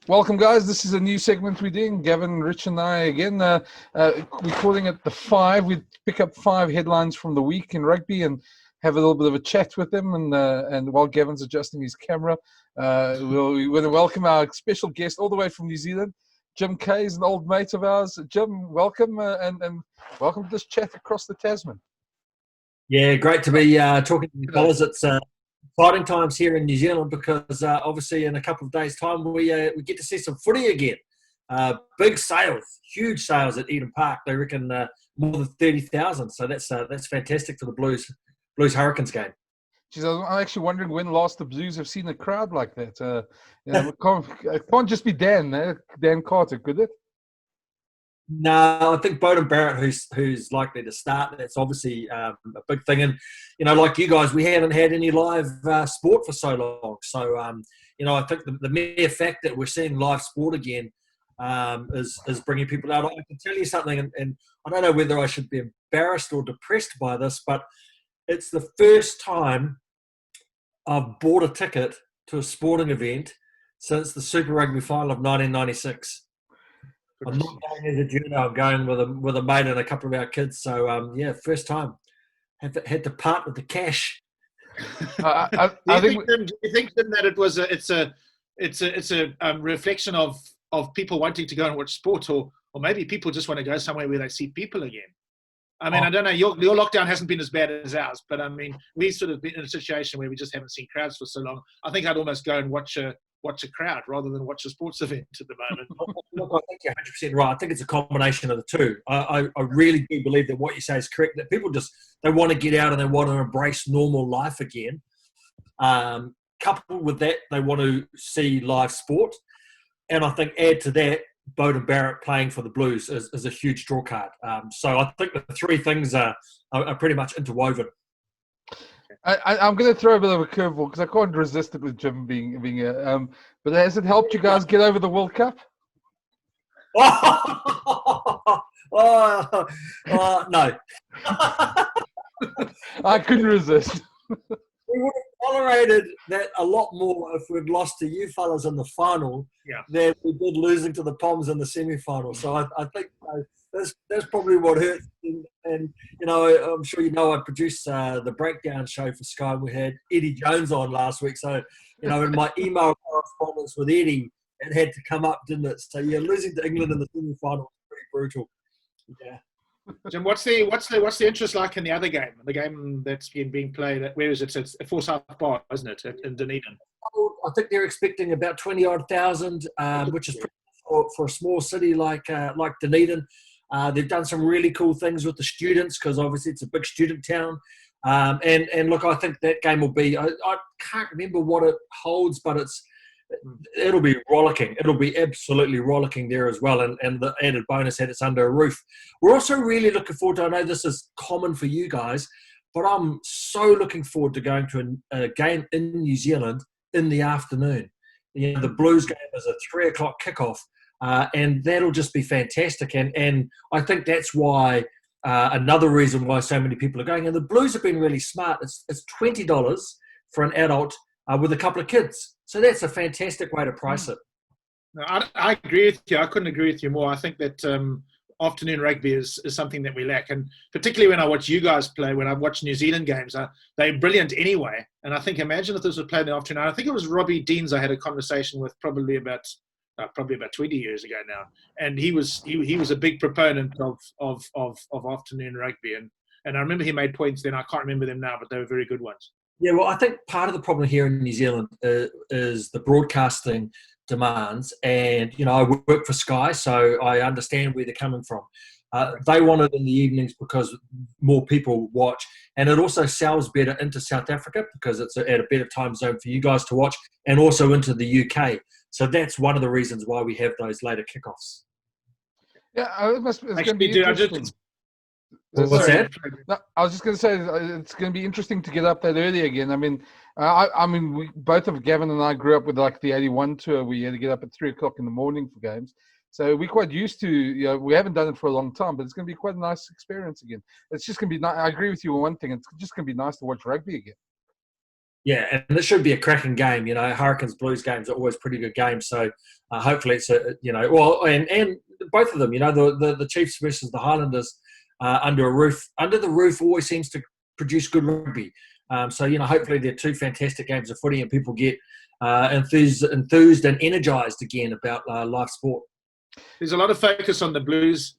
Welcome, guys. This is a new segment we're doing. Gavin, Rich, and I again. We're calling it the Five. We pick up 5 headlines from the week in rugby and have a little bit of a chat with them. And while Gavin's adjusting his camera, we want to welcome our special guest all the way from New Zealand. Jim Kay is an old mate of ours. Jim, welcome and welcome to this chat across the Tasman. Yeah, great to be talking to you fellas. It's exciting times here in New Zealand because obviously in a couple of days' time we get to see some footy again. Big sales, huge sales at Eden Park. They reckon more than 30,000. So that's fantastic for the Blues Hurricanes game. Geez, I'm actually wondering when last the Blues have seen a crowd like that. It can't just be Dan Carter, could it? No, I think Beauden Barrett, who's likely to start. That's obviously a big thing. And, like you guys, we haven't had any live sport for so long. So, I think the mere fact that we're seeing live sport again is bringing people out. I can tell you something, and I don't know whether I should be embarrassed or depressed by this, but it's the first time I've bought a ticket to a sporting event since the Super Rugby final of 1996. I'm not going as a journo. I'm going with a mate and a couple of our kids. So first time. Had to part with the cash. Do you think that it was it's a reflection of people wanting to go and watch sport, or maybe people just want to go somewhere where they see people again? I mean, I don't know. Your lockdown hasn't been as bad as ours, but I mean, we've sort of been in a situation where we just haven't seen crowds for so long. I think I'd almost go and watch a crowd rather than watch a sports event at the moment. Look, I think you're 100% right. I think it's a combination of the two. I really do believe that what you say is correct, that people they want to get out and they want to embrace normal life again. Coupled with that, they want to see live sport. And I think add to that, Beauden Barrett playing for the Blues is a huge draw card. So I think the three things are pretty much interwoven. I'm going to throw a bit of a curveball because I can't resist it with Jim being but has it helped you guys get over the World Cup? No. I couldn't resist. We would have tolerated that a lot more if we'd lost to you fellas in the final than we did losing to the Poms in the semi-final. So I think that's probably what hurt. And I'm sure I produced the breakdown show for Sky. We had Eddie Jones on last week. So, in my email correspondence with Eddie, it had to come up, didn't it? So, losing to England in the semi-final was pretty brutal. Yeah. Jim, what's the interest like in the other game? The game that's being played, where is it? It's at Forsyth Bar, isn't it, in Dunedin? I think they're expecting about 20,000, which is pretty for a small city like Dunedin. They've done some really cool things with the students because obviously it's a big student town. And look, I think that game will be. I can't remember what it holds, but it'll be rollicking. It'll be absolutely rollicking there as well. And the added bonus that it's under a roof. We're also really looking forward to. I know this is common for you guys, but I'm so looking forward to going to a game in New Zealand in the afternoon. The Blues game is a 3:00 kickoff. And that'll just be fantastic. And I think that's why another reason why so many people are going. And the Blues have been really smart. It's $20 for an adult with a couple of kids. So that's a fantastic way to price it. No, I agree with you. I couldn't agree with you more. I think that afternoon rugby is something that we lack. And particularly when I watch you guys play, when I watch New Zealand games, they're brilliant anyway. And I think, imagine if this was played in the afternoon. I think it was Robbie Deans I had a conversation with probably about 20 years ago now, and he was a big proponent of afternoon rugby, and I remember he made points then. I can't remember them now, but they were very good ones. Yeah, well, I think part of the problem here in New Zealand is the broadcasting demands, and I work for Sky, so I understand where they're coming from. They want it in the evenings because more people watch, and it also sells better into South Africa because it's at a better time zone for you guys to watch, and also into the UK. So that's one of the reasons why we have those later kickoffs. Yeah, it's going to be interesting. What's that? No, I was just going to say it's going to be interesting to get up that early again. I mean, we both of Gavin and I grew up with like the 81 tour. We had to get up at 3:00 in the morning for games. So we're quite used to, we haven't done it for a long time, but it's going to be quite a nice experience again. It's just going to be nice. I agree with you on one thing. It's just going to be nice to watch rugby again. Yeah, and it should be a cracking game. Hurricanes Blues games are always pretty good games. So hopefully it's and both of them. The Chiefs versus the Highlanders under the roof always seems to produce good rugby. So hopefully they're two fantastic games of footy and people get enthused and energised again about live sport. There's a lot of focus on the Blues.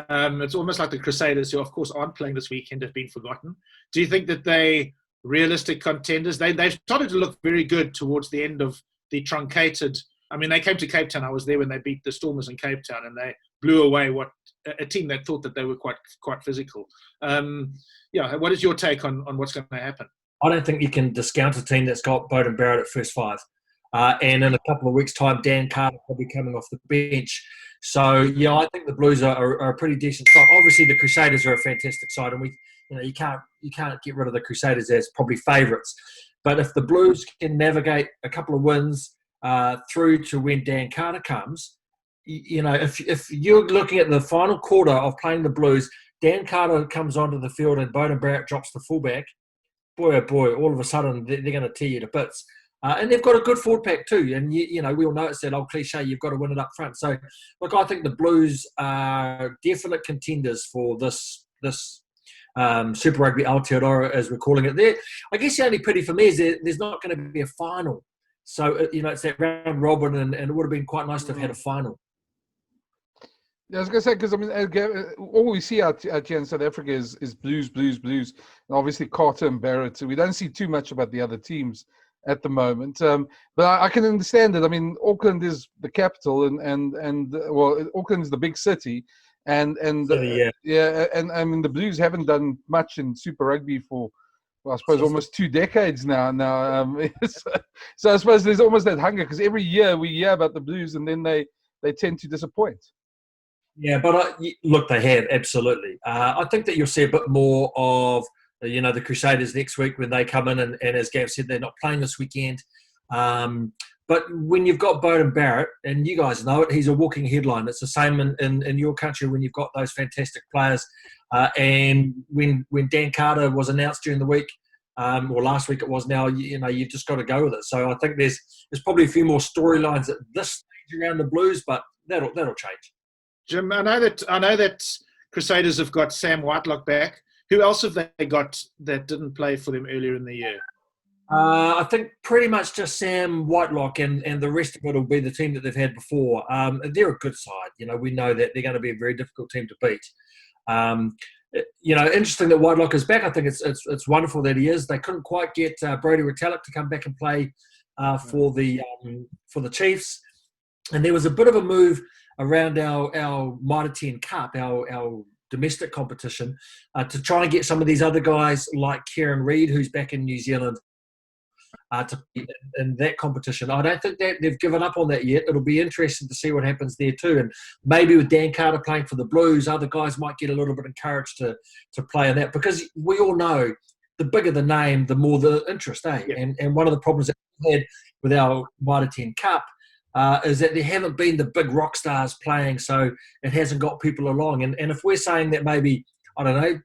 It's almost like the Crusaders, who of course aren't playing this weekend, have been forgotten. Do you think that they realistic contenders? They've started to look very good towards the end of the truncated. I mean, they came to Cape Town. I was there when they beat the Stormers in Cape Town, and they blew away a team that thought that they were quite physical. What is your take on what's going to happen? I don't think you can discount a team that's got Beauden Barrett at first five. And in a couple of weeks' time, Dan Carter will be coming off the bench. So, I think the Blues are a pretty decent side. Obviously, the Crusaders are a fantastic side, and you can't get rid of the Crusaders as probably favourites. But if the Blues can navigate a couple of wins through to when Dan Carter comes, if you're looking at the final quarter of playing the Blues, Dan Carter comes onto the field and Beauden Barrett drops the fullback, boy, oh boy, all of a sudden they're going to tear you to bits. And they've got a good forward pack too. And, we all know it's that old cliche, you've got to win it up front. So, look, I think the Blues are definite contenders for this Super Rugby Aotearoa, as we're calling it there. I guess the only pity for me is there's not going to be a final. So, it's that round robin, and it would have been quite nice to have had a final. Yeah, I was going to say, because, I mean, all we see out here in South Africa is Blues. And obviously, Carter and Barrett. So we don't see too much about the other teams at the moment. But I can understand it. I mean, Auckland is the capital, and Auckland is the big city. And I mean, the Blues haven't done much in Super Rugby for, I suppose, almost 2 decades now. So I suppose there's almost that hunger, because every year we hear about the Blues, and then they tend to disappoint. Yeah, but look, they have, absolutely. I think that you'll see a bit more of the Crusaders next week when they come in, and as Gav said, they're not playing this weekend. But when you've got Beauden Barrett, and you guys know it, he's a walking headline. It's the same in your country when you've got those fantastic players. And when Dan Carter was announced during the week, or last week it was now, you've just got to go with it. So I think there's probably a few more storylines at this stage around the Blues, but that'll change. Jim, I know that Crusaders have got Sam Whitelock back. Who else have they got that didn't play for them earlier in the year? I think pretty much just Sam Whitelock, and the rest of it will be the team that they've had before. They're a good side. We know that they're going to be a very difficult team to beat. Interesting that Whitelock is back. I think it's wonderful that he is. They couldn't quite get Brodie Retallick to come back and play for the Chiefs, and there was a bit of a move around our Mitre 10 Cup, our domestic competition, to try and get some of these other guys like Kieran Reid, who's back in New Zealand, to in that competition. I don't think that they've given up on that yet. It'll be interesting to see what happens there too. And maybe with Dan Carter playing for the Blues, other guys might get a little bit encouraged to play in that, because we all know the bigger the name, the more the interest, eh? Yeah. And one of the problems that we had with our Mitre 10 Cup is that there haven't been the big rock stars playing, so it hasn't got people along. And if we're saying that maybe, I don't know,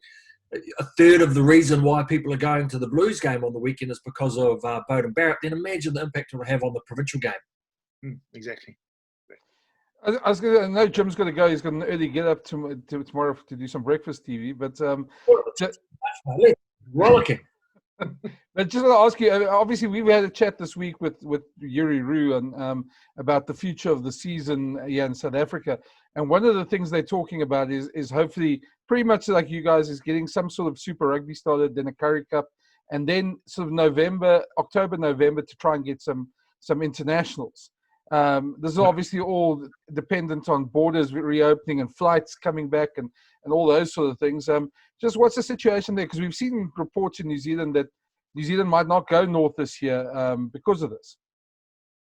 a third of the reason why people are going to the Blues game on the weekend is because of Beauden Barrett, then imagine the impact it will have on the provincial game. Exactly. I know Jim's going to go. He's got an early get up to tomorrow to do some breakfast TV. But rollicking. But just want to ask you, obviously we've had a chat this week with Yuri Roo and about the future of the season here in South Africa. And one of the things they're talking about is hopefully, pretty much like you guys, is getting some sort of Super Rugby started, then a Currie Cup, and then sort of October, November to try and get some internationals. This is obviously all dependent on borders reopening and flights coming back and all those sort of things. Just what's the situation there? Because we've seen reports in New Zealand that New Zealand might not go north this year because of this.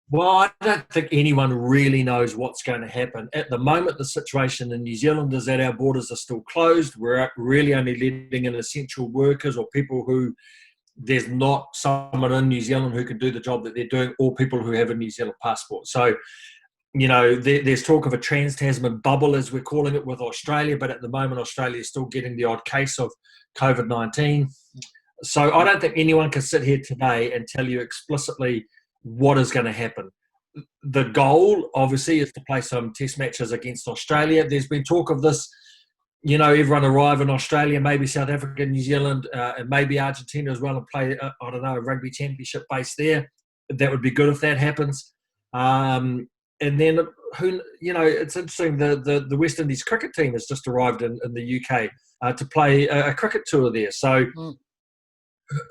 Well, I don't think anyone really knows what's going to happen. At the moment, the situation in New Zealand is that our borders are still closed. We're really only letting in essential workers or people who there's not someone in New Zealand who can do the job that they're doing, or people who have a New Zealand passport. So, there's talk of a trans-Tasman bubble, as we're calling it, with Australia, but at the moment Australia is still getting the odd case of COVID-19. So I don't think anyone can sit here today and tell you explicitly what is going to happen. The goal, obviously, is to play some test matches against Australia. There's been talk of this, everyone arrive in Australia, maybe South Africa, New Zealand, and maybe Argentina as well, and play, a rugby championship base there. That would be good if that happens. And then, it's interesting, the West Indies cricket team has just arrived in the UK to play a cricket tour there. So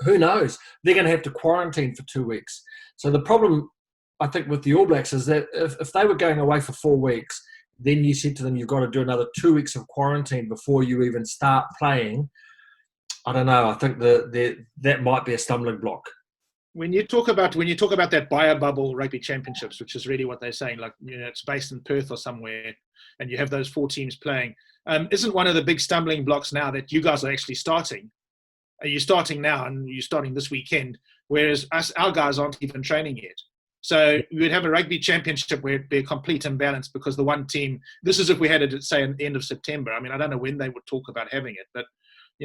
who knows? They're going to have to quarantine for 2 weeks. So the problem, I think, with the All Blacks is that if they were going away for 4 weeks, then you said to them, you've got to do another 2 weeks of quarantine before you even start playing. I don't know. I think that might be a stumbling block. When you talk about that bio-bubble rugby championships, which is really what they're saying, like, it's based in Perth or somewhere, and you have those 4 teams playing, isn't one of the big stumbling blocks now that you guys are actually starting? Are you starting now, and you're starting this weekend, whereas our guys aren't even training yet? So we would have a rugby championship where it'd be a complete imbalance because the one team, this is if we had it at, say, at the end of September. I mean, I don't know when they would talk about having it, but,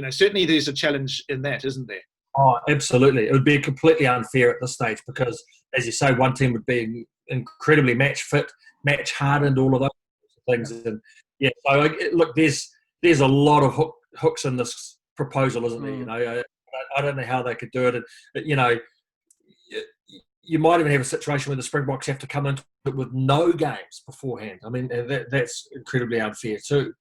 certainly there's a challenge in that, isn't there? Oh, absolutely. It would be completely unfair at this stage because, as you say, one team would be incredibly match fit, match hardened, all of those things. And so look, there's a lot of hooks in this proposal, isn't there? I don't know how they could do it. And, you might even have a situation where the Springboks have to come into it with no games beforehand. I mean, that's incredibly unfair too.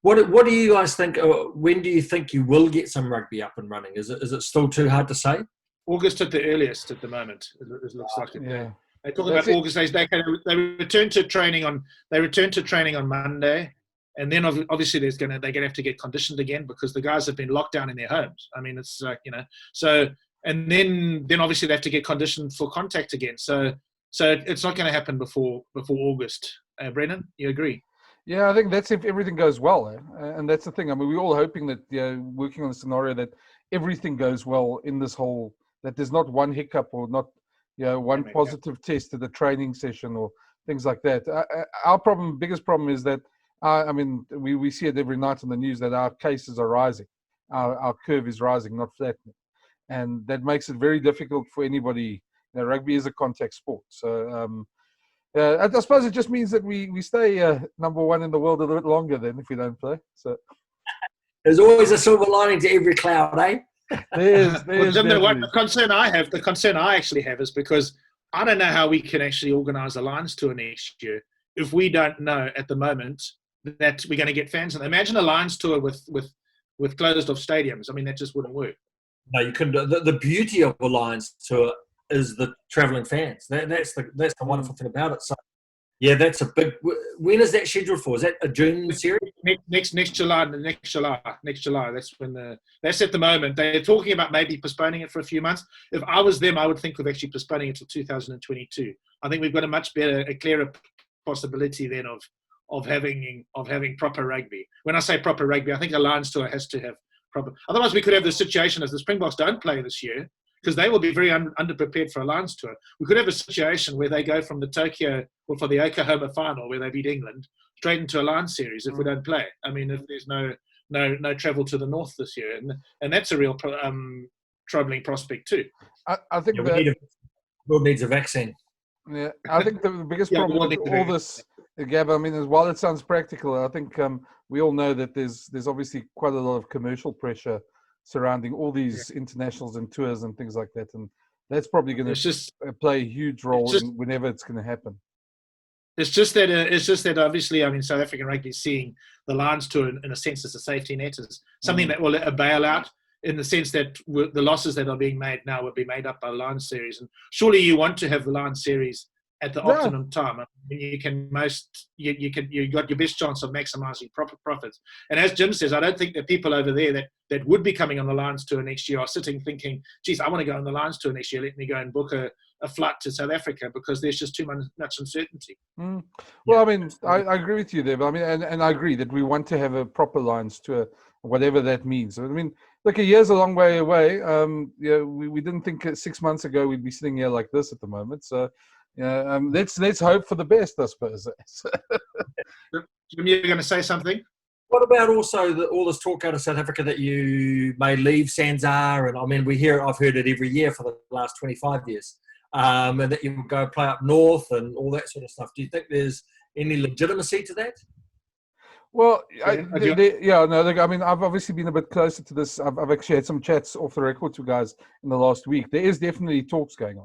What do you guys think? When do you think you will get some rugby up and running? Is it still too hard to say? August at the earliest at the moment. It looks like it. Yeah. They talk about August. They return to training on Monday, and then obviously they're going to have to get conditioned again because the guys have been locked down in their homes. I mean, it's so. And then obviously they have to get conditioned for contact again. So it's not going to happen before August. Brenden, you agree? Yeah, I think that's if everything goes well. And that's the thing. I mean, we're all hoping that, working on the scenario that everything goes well in this whole, that there's not one hiccup or not, one positive test at the training session or things like that. Our biggest problem is that, we see it every night on the news that our cases are rising. Our curve is rising, not flattening. And that makes it very difficult for anybody. Rugby is a contact sport. So I suppose it just means that we stay number one in the world a little bit longer then if we don't play. So there's always a silver lining to every cloud, eh? The concern I actually have is because I don't know how we can actually organise a Lions tour next year if we don't know at the moment that we're going to get fans. And imagine a Lions tour with closed off stadiums. I mean, that just wouldn't work. No, you couldn't. The beauty of the Lions tour is the travelling fans. That's the wonderful thing about it. So, that's a big. When is that scheduled for? Is that a June series? Next July. That's when that's at the moment. They're talking about maybe postponing it for a few months. If I was them, I would think of actually postponing it till 2022. I think we've got a clearer possibility then of having proper rugby. When I say proper rugby, I think the Lions tour has to have. Otherwise, we could have the situation as the Springboks don't play this year because they will be very underprepared for a Lions tour. We could have a situation where they go from the Tokyo or for the Oklahoma final where they beat England straight into a Lions series if we don't play. I mean, if there's no travel to the north this year, and that's a real troubling prospect too. I think the world needs a vaccine. Yeah, I think the biggest problem with all this, Gab, I mean, is while it sounds practical, I think we all know that there's obviously quite a lot of commercial pressure surrounding all these internationals and tours and things like that, and that's probably going to play a huge role whenever it's going to happen. It's just that obviously, I mean, South African rugby is seeing the Lions tour in a sense as a safety net, as something that will a bailout in the sense that the losses that are being made now will be made up by the Lions series. And surely you want to have the Lions series at the optimum time. I mean, you got your best chance of maximising profits. And as Jim says, I don't think that people over there that would be coming on the Lions tour next year are sitting thinking, geez, I want to go on the Lions tour next year. Let me go and book a flight to South Africa because there's just too much uncertainty. Well, I mean, I agree with you there, but I mean, and I agree that we want to have a proper Lions tour, whatever that means. I mean, look, a year's a long way away. We didn't think 6 months ago we'd be sitting here like this at the moment. So, let's hope for the best, I suppose. Jim, you're going to say something? What about also all this talk out of South Africa that you may leave Sanzar? And I mean, I've heard it every year for the last 25 years. And that you would go play up north and all that sort of stuff. Do you think there's any legitimacy to that? Well, I mean, I've obviously been a bit closer to this. I've actually had some chats off the record to guys in the last week. There is definitely talks going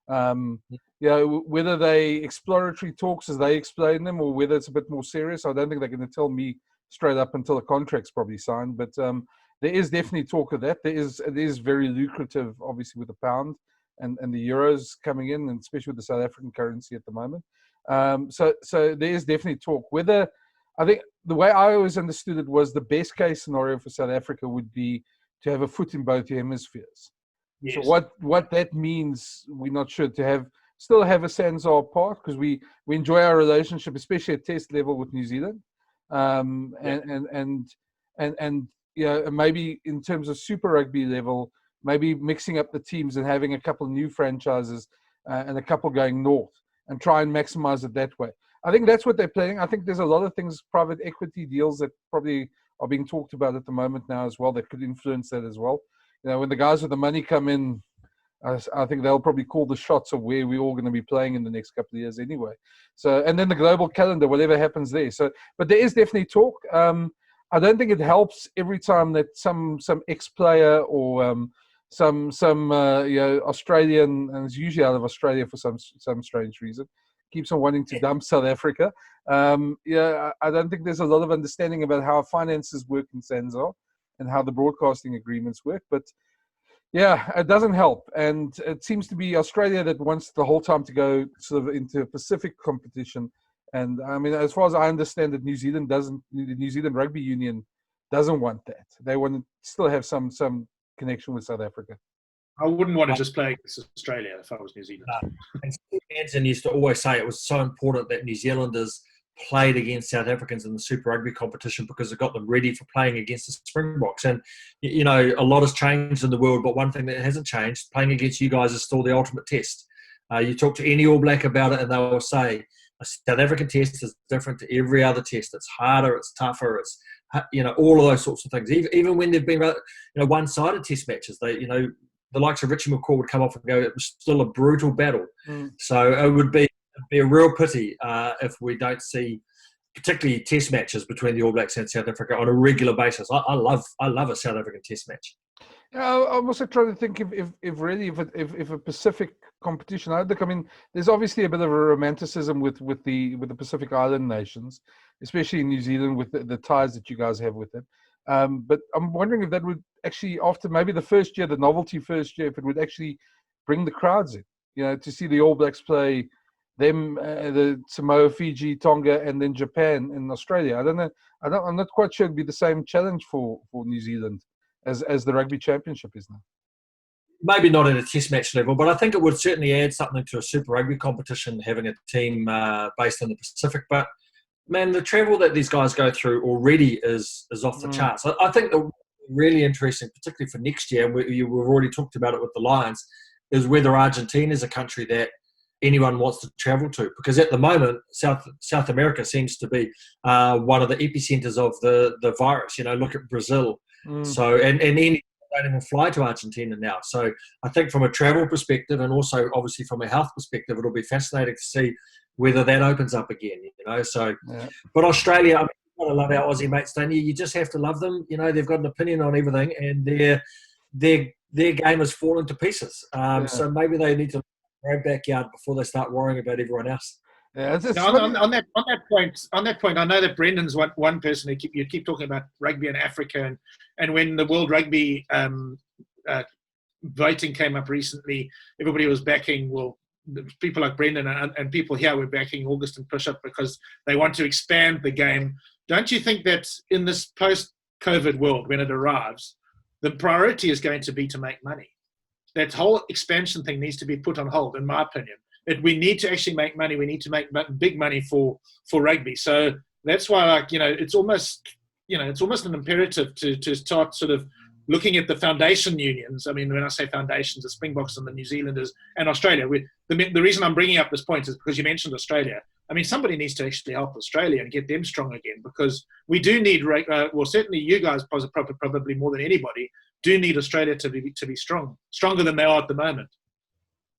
on. Whether they exploratory talks as they explain them or whether it's a bit more serious, I don't think they're going to tell me straight up until the contract's probably signed. But there is definitely talk of that. It is very lucrative, obviously, with the pound and the euros coming in, and especially with the South African currency at the moment. So there is definitely talk. I think the way I always understood it was the best case scenario for South Africa would be to have a foot in both hemispheres. Yes. So what that means, we're not sure. To still have a Sanzar part, because we enjoy our relationship, especially at test level with New Zealand, and maybe in terms of Super Rugby level, maybe mixing up the teams and having a couple of new franchises and a couple going north and try and maximize it that way. I think that's what they're playing. I think there's a lot of things, private equity deals that probably are being talked about at the moment now as well that could influence that as well. When the guys with the money come in, I think they'll probably call the shots of where we're all going to be playing in the next couple of years anyway. So, and then the global calendar, whatever happens there. So, but there is definitely talk. I don't think it helps every time that some ex-player or some Australian, and it's usually out of Australia for some strange reason, keeps on wanting to dump South Africa. I don't think there's a lot of understanding about how finances work in Sanzar and how the broadcasting agreements work. But yeah, it doesn't help. And it seems to be Australia that wants the whole time to go sort of into a Pacific competition. And I mean, as far as I understand it, the New Zealand Rugby Union doesn't want that. They want to still have some connection with South Africa. I wouldn't want to just play against Australia if I was New Zealand. And Steve Hansen used to always say it was so important that New Zealanders played against South Africans in the Super Rugby competition because it got them ready for playing against the Springboks. And, a lot has changed in the world, but one thing that hasn't changed, playing against you guys is still the ultimate test. You talk to any All Black about it and they will say a South African test is different to every other test. It's harder, it's tougher, it's, all of those sorts of things. Even when they've been, one-sided test matches, the likes of Richie McCaw would come off and go, it was still a brutal battle. So it would be a real pity if we don't see particularly test matches between the All Blacks and South Africa on a regular basis. I love a South African test match. I'm also trying to think if a Pacific competition. I mean, there's obviously a bit of a romanticism with the Pacific Island nations, especially in New Zealand with the ties that you guys have with it. But I'm wondering if that would actually, after maybe the novelty first year, if it would actually bring the crowds in, to see the All Blacks play them, the Samoa, Fiji, Tonga, and then Japan and Australia. I don't know. I'm not quite sure it'd be the same challenge for New Zealand as the Rugby Championship is now. Maybe not at a test match level, but I think it would certainly add something to a Super Rugby competition, having a team based in the Pacific. But man, the travel that these guys go through already is off the charts. I think the really interesting, particularly for next year, we've already talked about it with the Lions, is whether Argentina is a country that anyone wants to travel to. Because at the moment, South America seems to be one of the epicenters of the virus. Look at Brazil. So and any don't even fly to Argentina now. So I think from a travel perspective and also obviously from a health perspective, it'll be fascinating to see whether that opens up again. So, yeah. But Australia, I mean, you've got to love our Aussie mates, don't you? You just have to love them. They've got an opinion on everything, and their game has fallen to pieces. So maybe they need to their own backyard before they start worrying about everyone else. Yeah, on that point, I know that Brendan's one person you keep talking about rugby in Africa, and when the World Rugby voting came up recently, everybody was backing. Well, people like Brenden and people here were backing Augustin Bishop because they want to expand the game. Don't you think that in this post-COVID world, when it arrives, the priority is going to be to make money? That whole expansion thing needs to be put on hold, in my opinion. We need to actually make money. We need to make big money for rugby. So that's why, it's almost an imperative to start sort of looking at the foundation unions. I mean, when I say foundations, the Springboks and the New Zealanders and Australia. The reason I'm bringing up this point is because you mentioned Australia. I mean, somebody needs to actually help Australia and get them strong again, because we do need, well, certainly you guys probably more than anybody do need Australia to be strong, stronger than they are at the moment.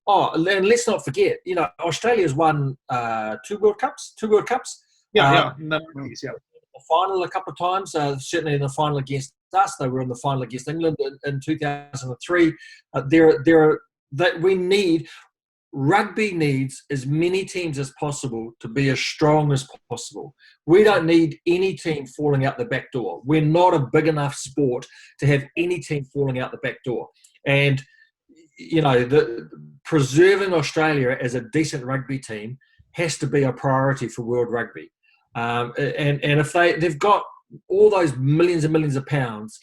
Oh, and let's not forget, you know, Australia's won 2 World Cups. Yeah. The final a couple of times, certainly in the final against us. They were in the final against England in 2003. Rugby needs as many teams as possible to be as strong as possible. We don't need any team falling out the back door. We're not a big enough sport to have any team falling out the back door. And, you know, preserving Australia as a decent rugby team has to be a priority for World Rugby. And if they've got all those millions and millions of pounds,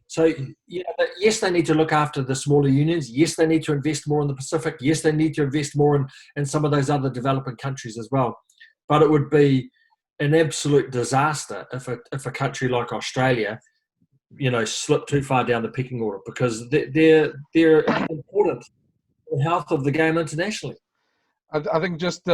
so you know, yes, they need to look after the smaller unions. Yes, they need to invest more in the Pacific. Yes, they need to invest more in some of those other developing countries as well. But it would be an absolute disaster if a country like Australia, you know, slipped too far down the pecking order, because they're important for the health of the game internationally. I think just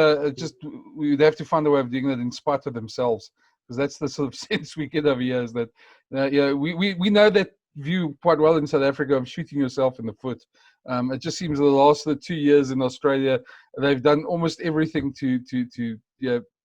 we'd have to find a way of doing it in spite of themselves, because that's the sort of sense we get over here, is that we know that view quite well in South Africa of shooting yourself in the foot. It just seems the last 2 years in Australia, they've done almost everything to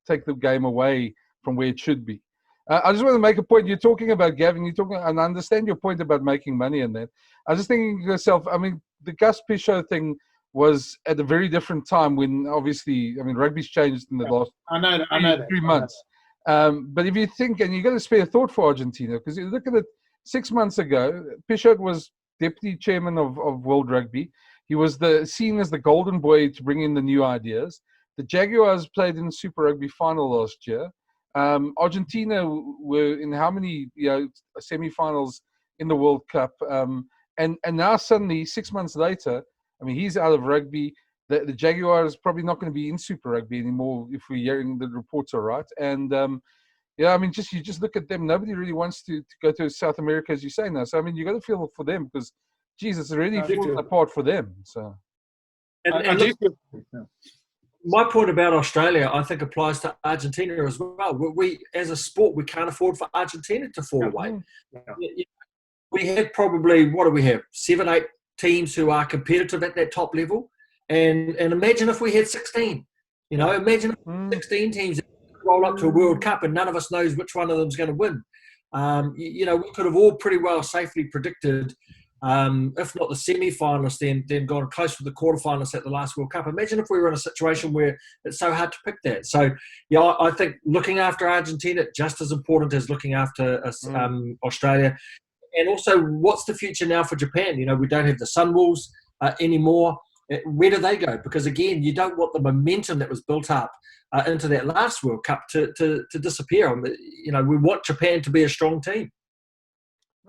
take the game away from where it should be. I just want to make a point. You're talking about, Gavin, and I understand your point about making money in that. I was just thinking to yourself, I mean, the Gus Pisho thing was at a very different time when, obviously, I mean, rugby's changed in the last I know 3 months. But if you think, and you've got to spare a thought for Argentina, because you look at it, 6 months ago, Pisho was deputy chairman of World Rugby. He was seen as the golden boy to bring in the new ideas. The Jaguars played in the Super Rugby final last year. Argentina were in how many semi-finals in the World Cup? And now suddenly, 6 months later, I mean, he's out of rugby. The Jaguars probably not going to be in Super Rugby anymore, if we're hearing the reports are right. And I mean, you just look at them. Nobody really wants to go to South America, as you say now. So I mean, you got to feel for them, because, Jesus, it's really falling apart for them. So, my point about Australia, I think, applies to Argentina as well. We as a sport, we can't afford for Argentina to fall away. Yeah. We have probably, what do we have? 7, 8 teams who are competitive at that top level. And imagine if we had 16. You know, imagine if 16 teams roll up to a World Cup and none of us knows which one of them is going to win. You know, we could have all pretty well safely predicted, if not the semi-finalists, then gone close to the quarterfinalists at the last World Cup. Imagine if we were in a situation where it's so hard to pick that. So, yeah, I think looking after Argentina just as important as looking after Australia. And also, what's the future now for Japan? You know, we don't have the Sunwolves anymore. Where do they go? Because, again, you don't want the momentum that was built up into that last World Cup to disappear. You know, we want Japan to be a strong team.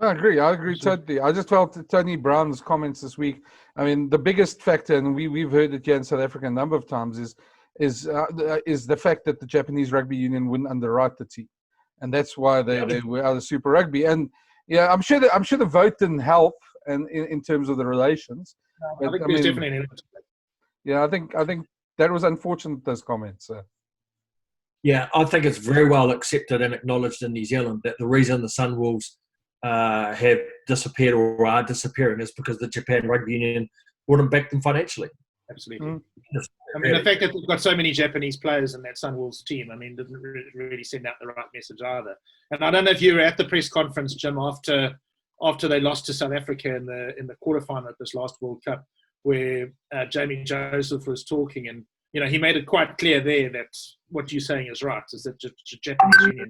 I agree totally. I just felt Tony Brown's comments this week. I mean, the biggest factor, and we've heard it here in South Africa a number of times, is the fact that the Japanese Rugby Union wouldn't underwrite the team, and that's why they were out of Super Rugby. And yeah, I'm sure the vote didn't help, and in terms of the relations. I think there's definitely an element. Yeah, I think that was unfortunate, those comments. Yeah, I think it's very well accepted and acknowledged in New Zealand that the reason the Sunwolves have disappeared or are disappearing is because the Japan Rugby Union wouldn't back them financially. Absolutely. I mean, the fact that they've got so many Japanese players in that Sunwolves team, I mean, didn't really send out the right message either. And I don't know if you were at the press conference, Jim, after they lost to South Africa in the quarterfinal at this last World Cup, where Jamie Joseph was talking, and you know, he made it quite clear there that what you're saying is right, is that Japanese Union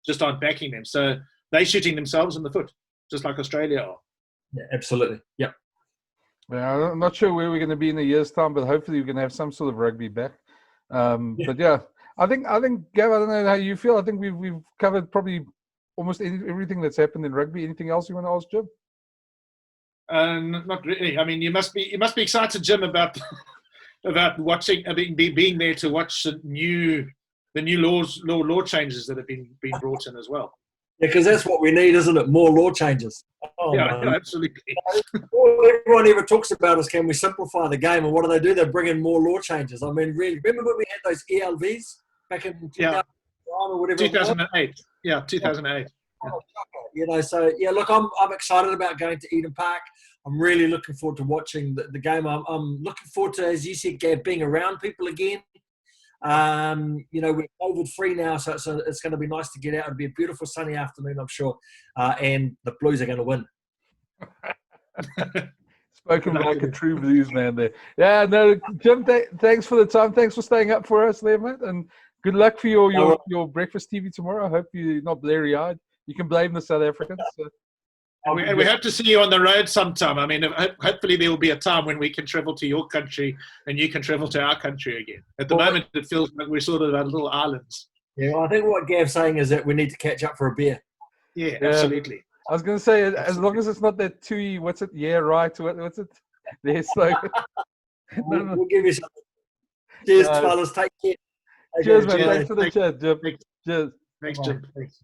just aren't backing them. So they're shooting themselves in the foot, just like Australia are. Yeah, absolutely. Yep. Yeah, I'm not sure where we're going to be in a year's time, but hopefully we can have some sort of rugby back. But yeah, I think, Gav, I don't know how you feel. I think we've covered probably almost everything that's happened in rugby. Anything else you want to ask, Jim? Not really. I mean, you must be excited, Jim, about watching, being there to watch the new law changes that have been brought in as well. Yeah, because that's what we need, isn't it? More law changes. Oh, yeah, absolutely. All everyone ever talks about is, can we simplify the game? And what do? They bring in more law changes. I mean, really, remember when we had those ELVs back in 2009 Yeah. or whatever. 2008. Yeah, 2008. You know, so yeah, look, I'm excited about going to Eden Park. I'm really looking forward to watching the game. I'm looking forward to, as you said, Gav, being around people again. You know, we're COVID free now, so it's going to be nice to get out. It'll be a beautiful sunny afternoon, I'm sure, and the Blues are going to win. Spoken like a true Blues man there. Yeah, no, Jim, thanks for the time. Thanks for staying up for us there, mate. And good luck for your breakfast TV tomorrow. I hope you're not blurry-eyed. You can blame the South Africans. So. And we hope to see you on the road sometime. I mean, hopefully there will be a time when we can travel to your country and you can travel to our country again. At the moment, it feels like we're sort of little islands. Yeah, well, I think what Gav's saying is that we need to catch up for a beer. Yeah, absolutely. I was going to say, as long as it's not that TUI, what's it? Yeah, right. What's it? There's like. We'll give you something. Cheers, fellas. Take care. Cheers, man. Thanks for the chat, Jim. Cheers. Thanks, Jim. Thanks.